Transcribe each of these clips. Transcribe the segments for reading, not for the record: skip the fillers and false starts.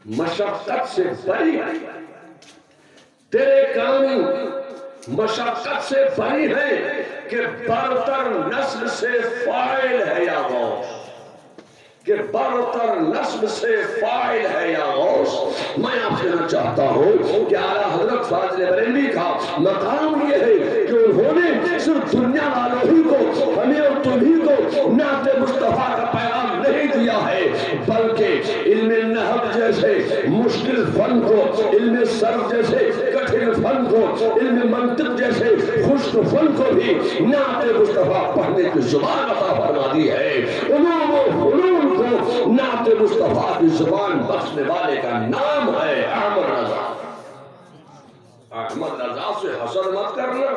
مشقت سے بری ہے، تیرے کام مشقت سے بری ہے کہ برتر نسل سے فاعل ہے یا غوث، کہ برتر نسل سے فاعل ہے یا غوث۔ میں آپ سے نہ چاہتا ہوں کہ اعلیٰ حضرت فاضل بریلوی کا مقام یہ ہے کہ انہوں نے صرف دنیا والوں ہی کو، ہمیں اور تمہیں کو نعت مصطفیٰ کا پیغام نہیں دیا ہے، بلکہ علم نحو جیسے مشکل فن کو، علم صرف جیسے کٹھن فن کو، علم منطق جیسے خشک فن کو بھی نعت مصطفیٰ پڑھنے کی زبان عطا فرما دی ہے۔ علوم و فنون کو نعت مصطفیٰ کی زبان بخشنے والے کا نام ہے احمد رضا۔ احمد رضا سے حسد مت کرنا،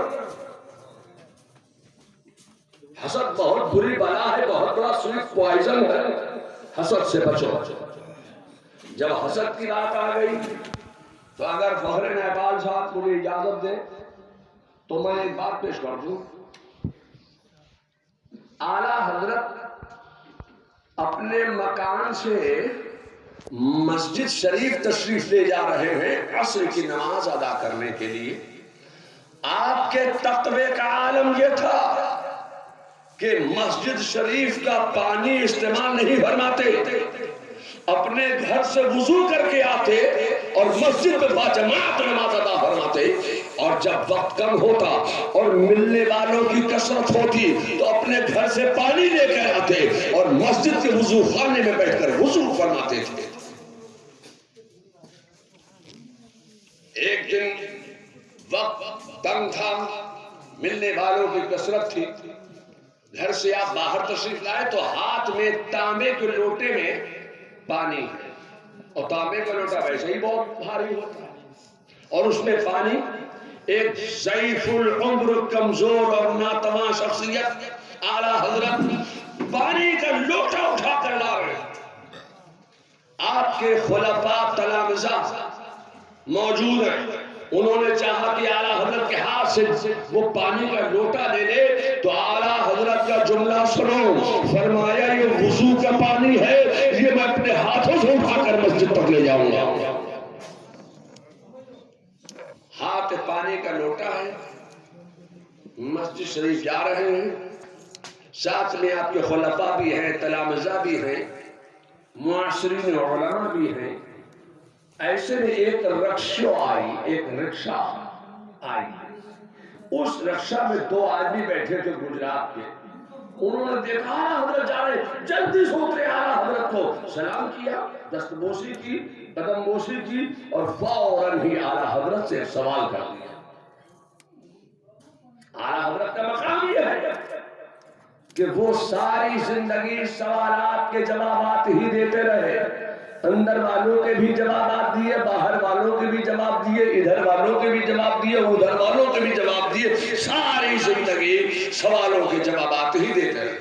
حسد بہت بری بلا ہے، بہت بڑا سویٹ پوائزن ہے، حسد سے بچو۔ جب حسد کی بات آ گئی تو اگر فخر نیپال صاحب مجھے اجازت دے تو میں ایک بات پیش کر دوں۔ اعلیٰ حضرت اپنے مکان سے مسجد شریف تشریف لے جا رہے ہیں عصر کی نماز ادا کرنے کے لیے۔ آپ کے تقوی کا عالم یہ تھا کہ مسجد شریف کا پانی استعمال نہیں فرماتے، اپنے گھر سے وضو کر کے آتے اور مسجد میں باجماعت نماز ادا فرماتے، اور جب وقت کم ہوتا اور ملنے والوں کی کثرت ہوتی تو اپنے گھر سے پانی لے کر آتے اور مسجد کے وضو خانے میں بیٹھ کر وضو فرماتے تھے۔ ایک دن وقت تنگ تھا، ملنے والوں کی کثرت تھی، گھر سے آپ باہر تشریف لائے تو ہاتھ میں تانبے کے لوٹے میں پانی ہے، اور تانبے کا لوٹا ویسے ہی بہت بھاری ہوتا ہے، اور اس میں پانی ایک ضعیف العمر کمزور اور ناتواں شخصیت اعلیٰ حضرت پانی کا لوٹا اٹھا کر لا رہے ہیں۔ آپ کے خلفاء تلامذہ موجود ہیں، انہوں نے چاہا کہ اعلیٰ حضرت کے ہاتھ سے وہ پانی کا لوٹا لے لے تو اعلیٰ حضرت کا جملہ سنو، فرمایا یہ وضو کا پانی ہے، یہ میں اپنے ہاتھوں سے اٹھا کر مسجد تک لے جاؤں گا۔ ہاتھ پانی کا لوٹا ہے، مسجد شریف جا رہے ہیں، ساتھ میں آپ کے خلفاء بھی ہیں، تلامذہ بھی ہیں، معاصرین علماء بھی ہیں۔ ایسے میں ایک رکشہ آئی، ایک رکشہ آئی، اس رکشہ میں دو آدمی بیٹھے تھے گجرات کے، انہوں نے دیکھا حضرت جا رہے، جلدی سے اترے، اعلیٰ حضرت کو سلام کیا، دست بوسی کی، قدم بوسی کی، اور فوراً ہی اعلیٰ حضرت سے سوال کر دیا۔ اعلیٰ حضرت کا مقام یہ ہے کہ وہ ساری زندگی سوالات کے جوابات ہی دیتے رہے، اندر والوں کے بھی جوابات دیے، باہر والوں کے بھی جواب دیے، ادھر والوں کے بھی جواب دیے، ادھر والوں کے بھی جواب دیے، ساری زندگی سوالوں کے جوابات ہی دیتے رہے۔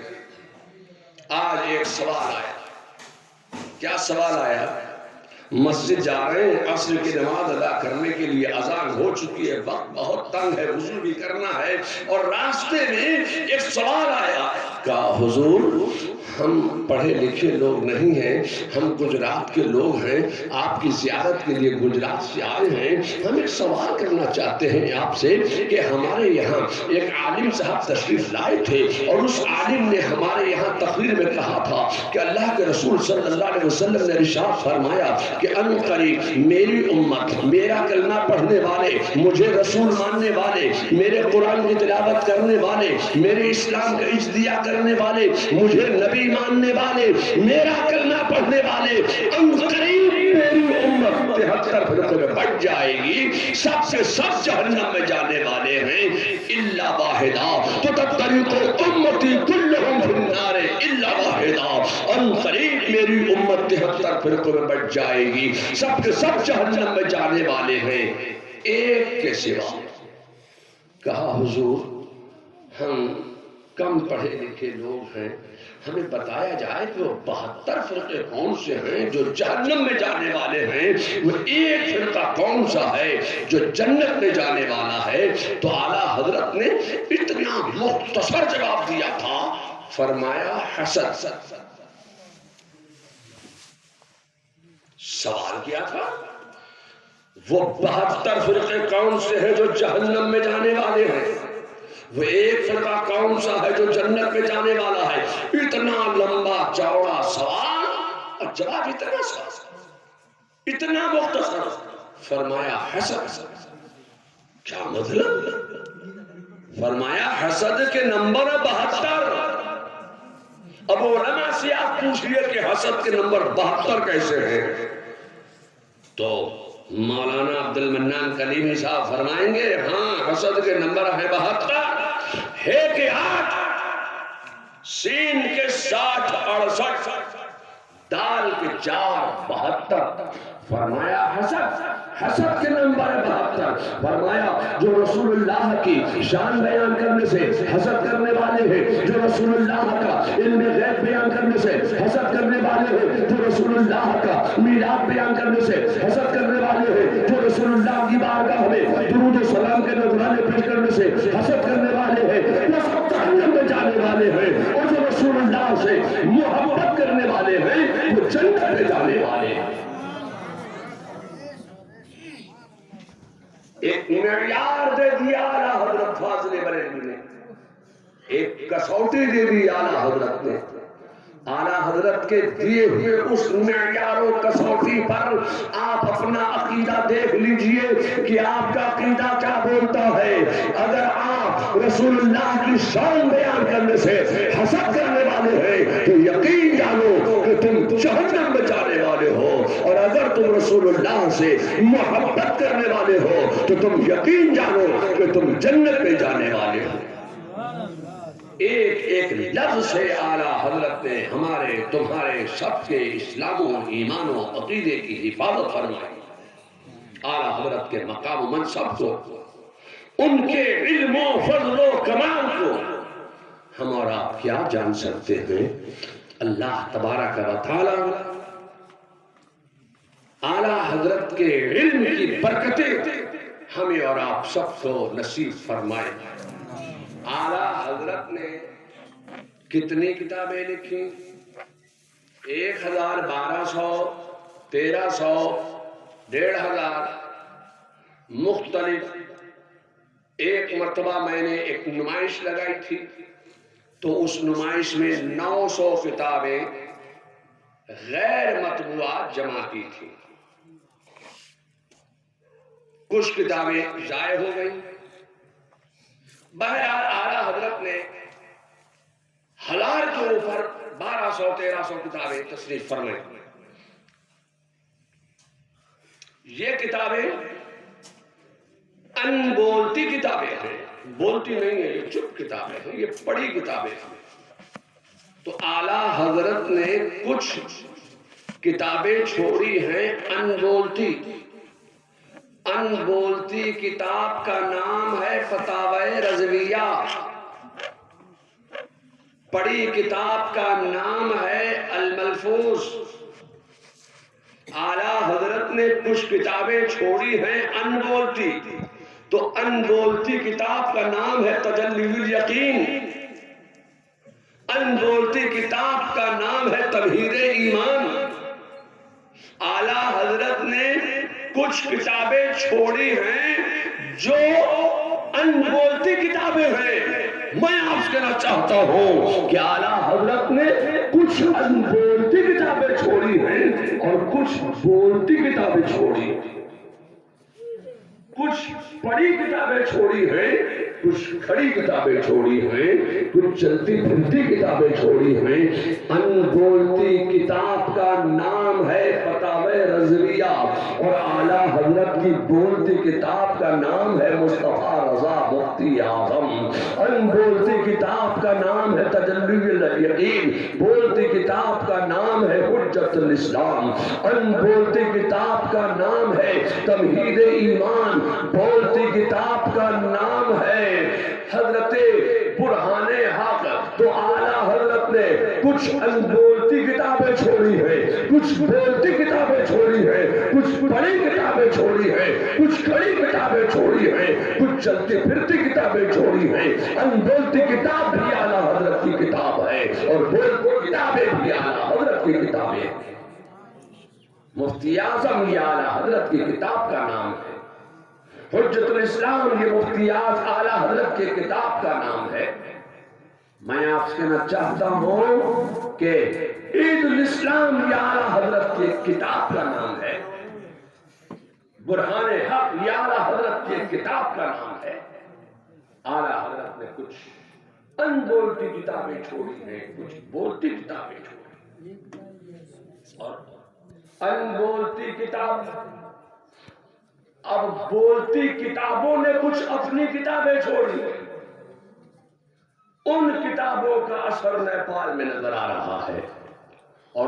آج ایک سوال آیا، کیا سوال آیا؟ مسجد جا رہے ہیں، عصر کی نماز ادا کرنے کے لیے اذان ہو چکی ہے، وقت بہت تنگ ہے، وضو بھی کرنا ہے، اور راستے میں ایک سوال آیا، کہا حضور ہم پڑھے لکھے لوگ نہیں ہیں، ہم گجرات کے لوگ ہیں، آپ کی زیارت کے لیے گجرات سے آئے ہیں، ہم ایک سوال کرنا چاہتے ہیں آپ سے کہ ہمارے یہاں ایک عالم صاحب تشریف لائے تھے اور اس عالم نے ہمارے یہاں تقریر میں کہا تھا کہ اللہ کے رسول صلی اللہ علیہ وسلم نے ارشاد فرمایا کہ ان قریب میری امت، میرا کلمہ پڑھنے والے، مجھے رسول ماننے والے، میرے قرآن کی تلاوت کرنے والے، میرے اسلام کا اجتیاع کرنے والے، مجھے نبی ماننے والے، میرا کلمہ پڑھنے والے، ان قریب میری امت 73 فرقے میں بٹ جائے گی، سب سے سب جہنم میں جانے والے ہیں الا واحدہ، تو طریق امتی کلہم فی النار الا واحدہ، ان قریب میری امت 73 فرقوں میں بٹ جائے گی، سب کے سب جہنم میں جانے والے ہیں ایک کے سوا۔ کہا حضور ہم کم پڑھے لکھے لوگ ہیں، ہمیں بتایا جائے کہ وہ 72 فرقے کون سے ہیں جو جہنم میں جانے والے ہیں، وہ ایک فرقہ کون سا ہے جو جنت میں جانے والا ہے؟ تو اعلیٰ حضرت نے اتنا مختصر جواب دیا تھا، فرمایا حسد۔ سوال کیا تھا؟ وہ 72 فرقے کون سے ہیں جو جہنم میں جانے والے ہیں؟ وہ ایک فرقہ کون سا ہے جو جنت میں جانے والا ہے؟ اتنا لمبا چوڑا سوال اور جواب اتنا سا، اتنا مختصر۔ فرمایا حسد۔ کیا مطلب؟ فرمایا حسد کے نمبر 72۔ اب علماء سے آپ پوچھئے کہ حسد کے نمبر 72 کیسے ہیں؟ تو مولانا عبد المنان کلیمی صاحب فرمائیں گے ہاں حسد کے نمبر ہے 72، ہے کہ 8، سین کے 60 68، دال کے 4 72۔ فرمایا حسد کے نمبر 72۔ فرمایا جو رسول اللہ کی شان بیان کرنے سے حسد کرنے والے ہیں، جو رسول اللہ کا علم غیب بیان کرنے سے حسد کرنے والے ہیں، جو رسول اللہ کا میلاد بیان کرنے سے حسد کرنے والے ہیں، جو رسول اللہ کی بارگاہ میں درود و سلام کے نذرانے پیش کرنے سے حسد کرنے والے ہیں، وہ سب جہنم میں جانے والے ہیں، اور جو رسول اللہ سے محبت کرنے والے ہیں وہ جنت میں جانے والے ہیں۔ ایک معیار دے دیا اعلیٰ حضرت فاضل بریلوی نے، ایک کسوٹی دے دی اعلیٰ حضرت نے۔ اعلیٰ حضرت کے دیے ہوئے اس معیار و کسوٹی پر آپ اپنا عقیدہ دیکھ لیجئے کہ آپ کا عقیدہ کیا بولتا ہے۔ اگر آپ رسول اللہ کی شان بیان کرنے سے حسد کرنے والے ہیں تو یقین جانو کہ تم جہنم میں جانے والے ہو، اور اگر تم رسول اللہ سے محبت کرنے والے ہو تو تم یقین جانو کہ تم جنت میں جانے والے ہو۔ ایک ایک لفظ سے اعلیٰ حضرت نے ہمارے تمہارے سب کے اسلام و ایمان و عقیدے کی حفاظت فرمائی۔ اعلیٰ حضرت کے مقام و منصب کو، ان کے علم و فضل و کمال کو ہم اور آپ کیا جان سکتے ہیں؟ اللہ تبارک و تعالی اعلیٰ حضرت کے علم کی برکتیں ہمیں اور آپ سب کو نصیب فرمائے۔ اعلیٰ حضرت نے کتنی کتابیں لکھی؟ 1200، 1300، 1500 مختلف۔ ایک مرتبہ میں نے ایک نمائش لگائی تھی تو اس نمائش میں 900 کتابیں غیر مطبوعات جمع کی تھی۔ کچھ کتابیں ضائع ہو گئیں۔ بہرحال اعلیٰ حضرت نے 1000 کے اوپر 1200-1300 کتابیں تصنیف فرمائیں۔ یہ کتابیں ان بولتی کتابیں ہیں، بولتی نہیں ہیں، یہ چپ کتابیں ہیں، یہ پڑھی کتابیں ہیں۔ تو اعلیٰ حضرت نے کچھ کتابیں چھوڑی ہیں ان بولتی۔ ان بولتی کتاب کا نام ہے فتاوی رضویہ، پڑھی کتاب کا نام ہے الملفوظ۔ اعلیٰ حضرت نے کچھ کتابیں چھوڑی ہیں ان بولتی، تو ان بولتی کتاب کا نام ہے تجلی الیقین، ان بولتی کتاب کا نام ہے تمہید ایمان۔ اعلیٰ حضرت نے کچھ کتابیں چھوڑی ہیں جو ان بولتی کتابیں ہیں۔ میں آپ سے کہنا چاہتا ہوں کہ اعلیٰ حضرت نے کچھ ان بولتی کتابیں چھوڑی ہیں اور کچھ بولتی کتابیں چھوڑی ہیں، کچھ پڑھی کتابیں چھوڑی ہیں، کچھ کھڑی کتابیں چھوڑی ہیں، کچھ چلتی پھرتی کتابیں چھوڑی ہیں۔ ان بولتی کتاب کا نام ہے فتاوی رضویہ، اور اعلیٰ حضرت کی بولتی کتاب کا نام ہے مصطفیٰ رضا مفتی اعظم۔ ان بولتی کتاب کا نام ہے تجلی الیقین، بولتی کتاب کا نام ہے حجت الاسلام، ان بولتی کتاب کا نام ہے تمہید ایمان، بولتی کتاب کا نام ہے حضرت برہان حق۔ تو اعلیٰ حضرت نے کچھ ان بولتی کتابیں چھوڑی ہیں، کچھ بولتی کتابیں چھوڑی ہیں، کچھ پڑھی کتابیں چھوڑی ہیں، کچھ کھڑی کتابیں چھوڑی ہیں، کچھ چلتی پھرتی کتابیں چھوڑی ہیں۔ ان بولتی کتاب بھی اعلیٰ حضرت کی کتاب ہے اور بولتی کتابیں بھی اعلیٰ حضرت کی کتابیں ہیں۔ مفتی اعظم یہ اعلیٰ حضرت کی کتاب کا نام ہے. حجت الاسلام یہ مفتی اعلیٰ حضرت کی کتاب کا نام ہے. میں آپ سے کہنا چاہتا ہوں کہ عید الاسلام یہ اعلیٰ حضرت کی کتاب کا نام ہے. برہان حق یہ اعلیٰ حضرت کی کتاب کا نام ہے. اعلیٰ حضرت نے کچھ ان بولتی کتابیں چھوڑی ہیں، کچھ بولتی کتابیں چھوڑی ہیں. اور ان بولتی کتاب، اب بولتی کتابوں نے کچھ اپنی کتابیں چھوڑی ہیں. ان کتابوں کا اثر نیپال میں نظر آ رہا ہے. اور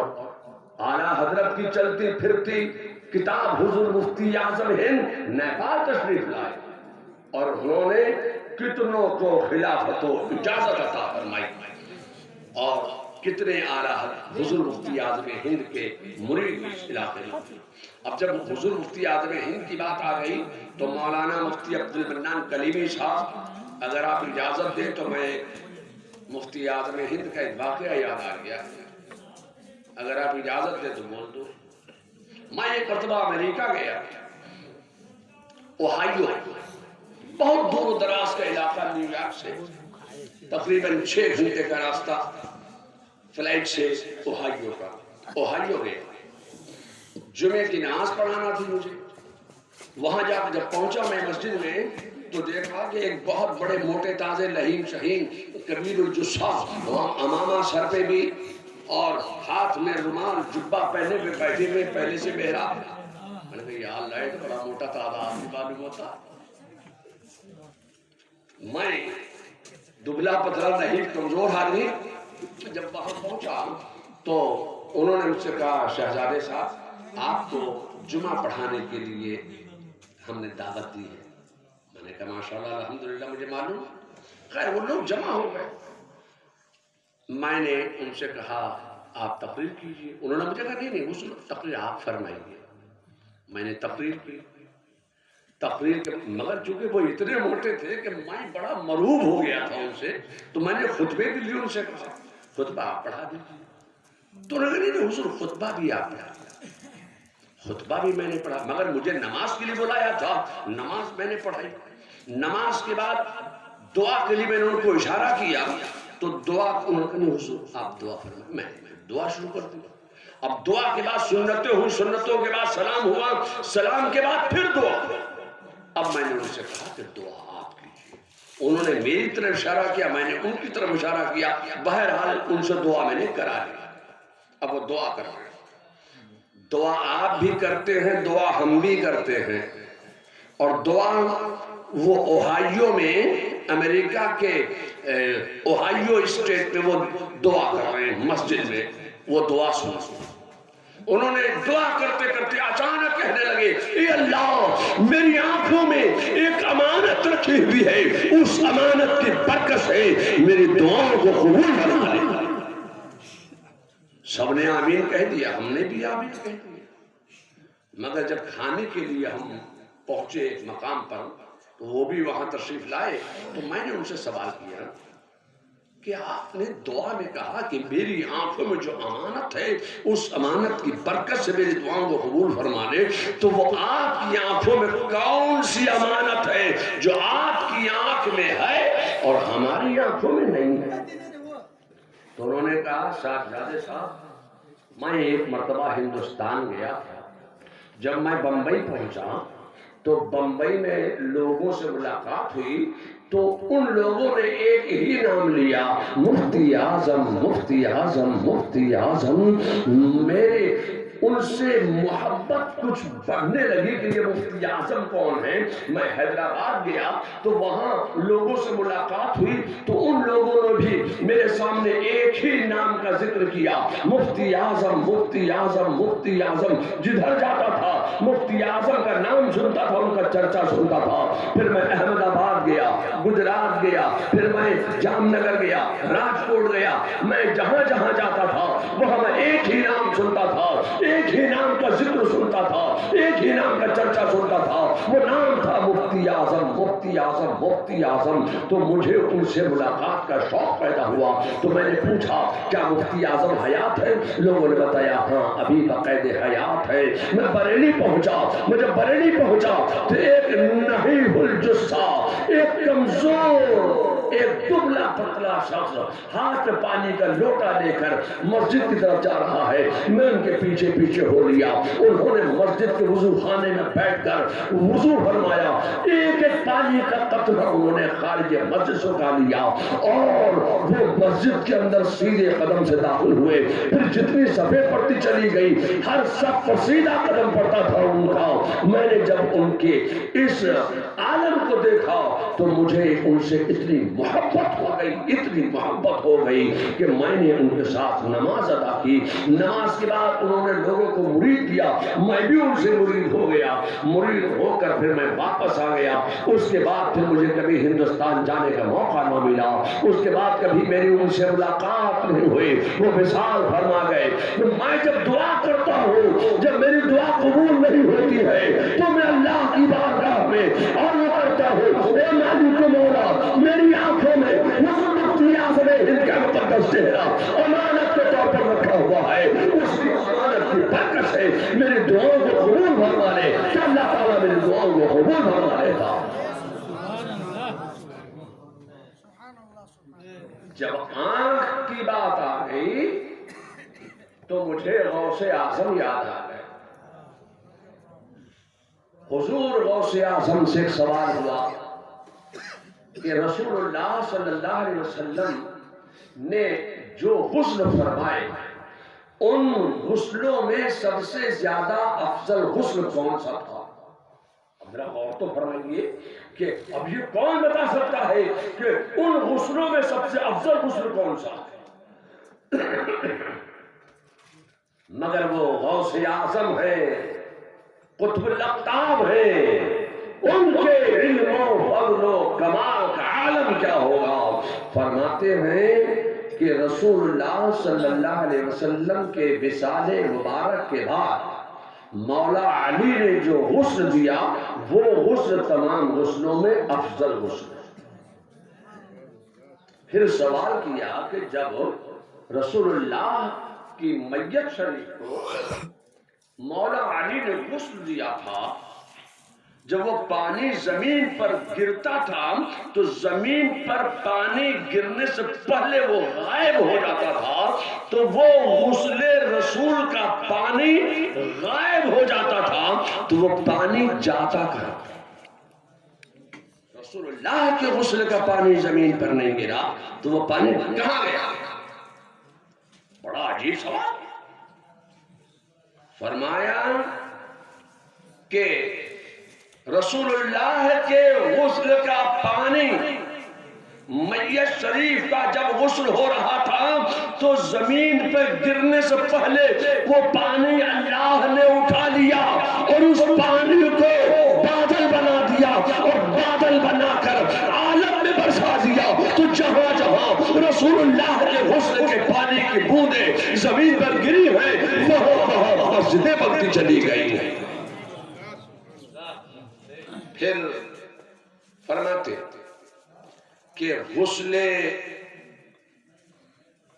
اعلیٰ حضرت کی چلتی پھرتی کتاب حضور مفتی اعظم ہند نیپال تشریف لائے اور انہوں نے کتنوں کو خلافت و اجازت عطا فرمائی اور کتنے اعلیٰ حضور مفتی اعظم ہند کے مرید اس علاقے میں. اب جب حضور مفتی اعظم ہند کی بات آ گئی تو مولانا مفتی عبد المنان کلیمی صاحب، اگر آپ اجازت دیں تو میں مفتی اعظم ہند کا ایک واقعہ یاد آ گیا، اگر آپ اجازت دیں تو بول دو. میں ایک مرتبہ امریکہ گیا، اوہائیو، بہت دور و دراز کا علاقہ، نیو یارک سے تقریباً 6 گھنٹے کا راستہ فلائٹ سے اوہائیو کا. اوہائیو گیا، جمعے کی نماز پڑھانا تھی مجھے. وہاں جا کر جب پہنچا میں مسجد میں تو دیکھا کہ ایک بہت بڑے موٹے تازے لہیم شہین کبیر الجثہ امامہ سر پہ بھی اور ہاتھ میں رومال جبہ پہنے پہ بیٹھے ہوئے پہلے سے محراب. میں نے کہا یا اللہ یہ بڑا موٹا تازہ آدمی معلوم ہوتا. میں دبلا پتلا نہیں، کمزور آدمی. جب وہاں پہنچا تو انہوں نے مجھ سے کہا شہزادے صاحب آپ کو جمعہ پڑھانے کے لیے ہم نے دعوت دی ہے. میں نے کہا ماشاءاللہ الحمدللہ مجھے معلوم. خیر وہ لوگ جمع ہو گئے. میں نے ان سے کہا آپ تقریر کیجئے. انہوں نے مجھے کہا نہیں اس تقریر آپ فرمائیے. میں نے تقریر کی. تقریر کے مگر چونکہ وہ اتنے موٹے تھے کہ میں بڑا مرعوب ہو گیا تھا ان سے، تو میں نے خطبے کے لیے ان سے کہا خطبہ آپ پڑھا دیجیے. تو انہوں نے کہا حضور خطبہ بھی آپ پڑھا دیا. خطبہ بھی میں نے پڑھا، مگر مجھے نماز کے لیے بلایا تھا، نماز میں نے پڑھائی. نماز کے بعد دعا کے لیے میں نے ان کو اشارہ کیا تو دعا انہوں نے حضور آپ دعا فرمائیں. میں دعا شروع کر دیا. اب دعا کے بعد سنتیں ہوئی، سنتوں کے بعد سلام ہوا، سلام کے بعد پھر دعا. اب میں نے ان سے کہا کہ دعا آپ کیجیے. انہوں نے میری طرف اشارہ کیا، میں نے ان کی طرف اشارہ کیا. بہرحال ان سے دعا میں نے کرا لی. اب وہ دعا کر رہے ہیں. دعا آپ بھی کرتے ہیں، دعا ہم بھی کرتے ہیں. اور دعا وہ اوہائیو میں، امریکہ کے اوہائیو اسٹیٹ میں وہ دعا کر رہے ہیں مسجد میں. وہ دعا سنا. انہوں نے دعا کرتے کرتے اچانک کہنے لگے اے اللہ میری آنکھوں میں ایک امانت رکھی ہوئی ہے، اس امانت کی برکت سے میری دعاؤں کو قبول فرما لے. سب نے آمین کہہ دیا، ہم نے بھی آمین کہہ دیا. مگر جب کھانے کے لیے ہم پہنچے ایک مقام پر تو وہ بھی وہاں تشریف لائے تو میں نے ان سے سوال کیا کہ آپ نے دعا میں کہا کہ میری آنکھوں میں جو امانت ہے اس امانت کی برکت سے میری دعاؤں کو قبول فرما لے، تو وہ آپ کی آنکھوں میں کون سی امانت ہے جو آپ کی آنکھ میں ہے اور ہماری آنکھوں میں نہیں ہے؟ تو انہوں نے کہا شہزادے صاحب میں ایک مرتبہ ہندوستان گیا تھا. جب میں بمبئی پہنچا تو بمبئی میں لوگوں سے ملاقات ہوئی تو ان لوگوں نے ایک ہی نام لیا، مفتی اعظم مفتی اعظم مفتی اعظم. میرے ان سے محبت کچھ بڑھنے لگی کہ یہ مفتی اعظم کون ہے. میں حیدرآباد گیا تو وہاں لوگوں سے ملاقات ہوئی تو ان لوگوں نے بھی میرے سامنے ایک ہی نام کا ذکر کیا، مفتی اعظم مفتی اعظم مفتی اعظم. جدھر جاتا تھا مفتی اعظم کا نام سنتا تھا، ان کا چرچا سنتا تھا. پھر میں احمد آباد گیا، گجرات گیا، پھر میں جام نگر گیا، راجکوٹ گیا. میں جہاں جہاں جاتا تھا وہاں میں ایک ہی نام سنتا تھا، ایک ہی نام کا ذکر سنتا تھا، ایک ایک ہی نام کا چرچا سنتا تھا، وہ نام تھا مفتی اعظم، مفتی اعظم، مفتی اعظم۔ تو مجھے ان سے ملاقات کا شوق پیدا ہوا، تو میں نے پوچھا کیا مفتی اعظم حیات ہے؟ لوگوں نے بتایا ہاں ابھی بقید حیات ہے۔ میں بریلی پہنچا، مجھے بریلی پہنچا تو ایک نحیف الجثہ، ایک کمزور، ایک دبلا پتلا شخص ہاتھ میں پانی کا لوٹا لے کر مسجد کی طرف جا رہا ہے۔ میں ان کے پیچھے پیچھے ہو لیا، انہوں نے مسجد کے وضو خانے میں بیٹھ کر وضو فرمایا، ایک ایک پانی کا قطرہ انہوں نے خارج مسجد سکھا لیا، اور وہ مسجد کے اندر سیدھے قدم سے داخل ہوئے۔ پھر جتنی صفیں پڑتی چلی گئی، ہر صف پر سیدھا قدم پڑتا تھا ان کا۔ میں نے جب ان کے اس عالم کو دیکھا تو مجھے ان سے اتنی محبت ہو گئی، اتنی محبت ہو گئی کہ میں نے ان کے ساتھ نماز ادا کی۔ نماز کے بعد انہوں نے لوگوں کو مرید کیا، میں بھی ان سے مرید ہو گیا۔ مرید ہو کر پھر میں واپس آ گیا۔ اس کے بعد پھر مجھے کبھی ہندوستان جانے کا موقع نہ ملا، اس کے بعد کبھی میری ان سے ملاقات نہیں ہوئی، وہ وصال فرما گئے۔ تو میں جب دعا کرتا ہوں، جب میری دعا قبول نہیں ہوتی ہے تو میں اللہ کی بارگاہ میں عرض کرتا ہوں، اے مالک مولا، میری آنکھوں میں مفتی اعظم ہند کا مقدس چہرہ امانت کے طور پر رکھا ہوا ہے، اس کی امانت کی برکت سے میری دعاؤں کو قبول فرما لے کہ اللہ تعالیٰ میری دعاؤں کو قبول فرما لیتا۔ جب آنکھ کی بات آ گئی تو مجھے غوث اعظم یاد آ گئے۔ حضور غوث اعظم سے ایک سوال ہوا کہ رسول اللہ صلی اللہ علیہ وسلم نے جو غسل فرمائے ان غسلوں میں سب سے زیادہ افضل غسل کون سا تھا؟ اب میرا غور تو فرمائیے کہ اب یہ کون بتا سکتا ہے کہ ان غسلوں میں سب سے افضل غسل کون سا ہے؟ مگر وہ غوث اعظم ہے، قطب الاقطاب ہے، ان کے علم و فضل و کمال کا عالم کیا ہوگا؟ فرماتے ہیں کہ رسول اللہ صلی اللہ علیہ وسلم کے وصال مبارک کے بعد مولا علی نے جو غسل دیا وہ غسل تمام غسلوں میں افضل غسل ہے۔ پھر سوال کیا کہ جب رسول اللہ کی میت شریف کو مولا علی نے غسل دیا تھا، جب وہ پانی زمین پر گرتا تھا تو زمین پر پانی گرنے سے پہلے وہ غائب ہو جاتا تھا، تو وہ غسل رسول کا پانی غائب ہو جاتا تھا تو وہ پانی جاتا کہاں؟ رسول اللہ کے غسل کا پانی زمین پر نہیں گرا تو وہ پانی کہاں گیا؟ بڑا عجیب سوال۔ فرمایا کہ رسول اللہ کے غسل کا پانی میت شریف کا جب غسل ہو رہا تھا تو زمین پہ گرنے سے پہلے وہ پانی اللہ نے اٹھا لیا اور اس پانی کو بادل بنا دیا، اور بادل بنا کر عالم میں برسا دیا۔ تو جہاں جہاں رسول اللہ کے غسل کے پانی کی بوندیں زمین پر گری ہیں وہاں مسجدیں بنتی چلی گئی ہیں۔ پھر فرماتے کہ غسل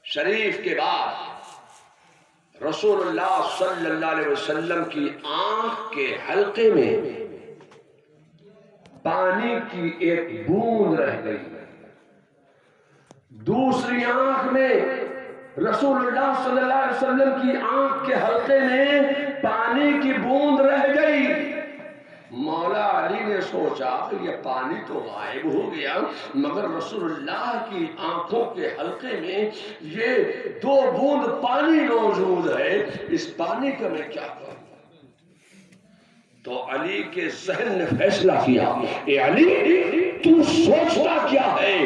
شریف کے بعد رسول اللہ صلی اللہ علیہ وسلم کی آنکھ کے حلقے میں پانی کی ایک بوند رہ گئی، دوسری آنکھ میں رسول اللہ صلی اللہ علیہ وسلم کی آنکھ کے حلقے میں پانی کی بوند رہ گئی۔ مولا علی نے سوچا کہ یہ پانی تو غائب ہو گیا، مگر رسول اللہ کی آنکھوں کے حلقے میں یہ دو بوند پانی موجود ہے، اس پانی کا میں کیا کروں؟ تو علی کے ذہن نے فیصلہ کیا، اے علی تو سوچتا کیا ہے؟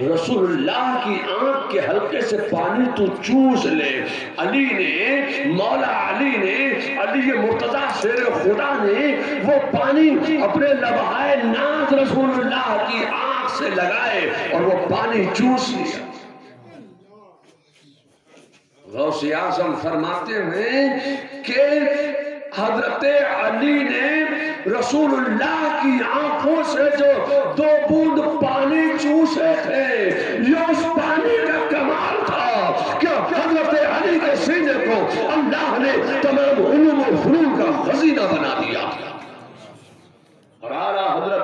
رسول اللہ کی آنکھ کے حلقے سے پانی تو چوس لے۔ علی نے، مولا علی نے، علی مرتضیٰ شیر خدا نے وہ پانی اپنے لبہائے ناز رسول اللہ کی آنکھ سے لگائے اور وہ پانی چوس لیا۔ غوث اعظم فرماتے ہیں کہ حضرت علی نے رسول اللہ کی آنکھوں سے جو 2 بوند پانی چوسے تھے، یہ اس پانی کا کمال تھا کہ حضرت علی کے سینے کو اللہ نے تمام علوم و فنون کا خزینہ بنا دیا۔ اور اعلیٰ حضرت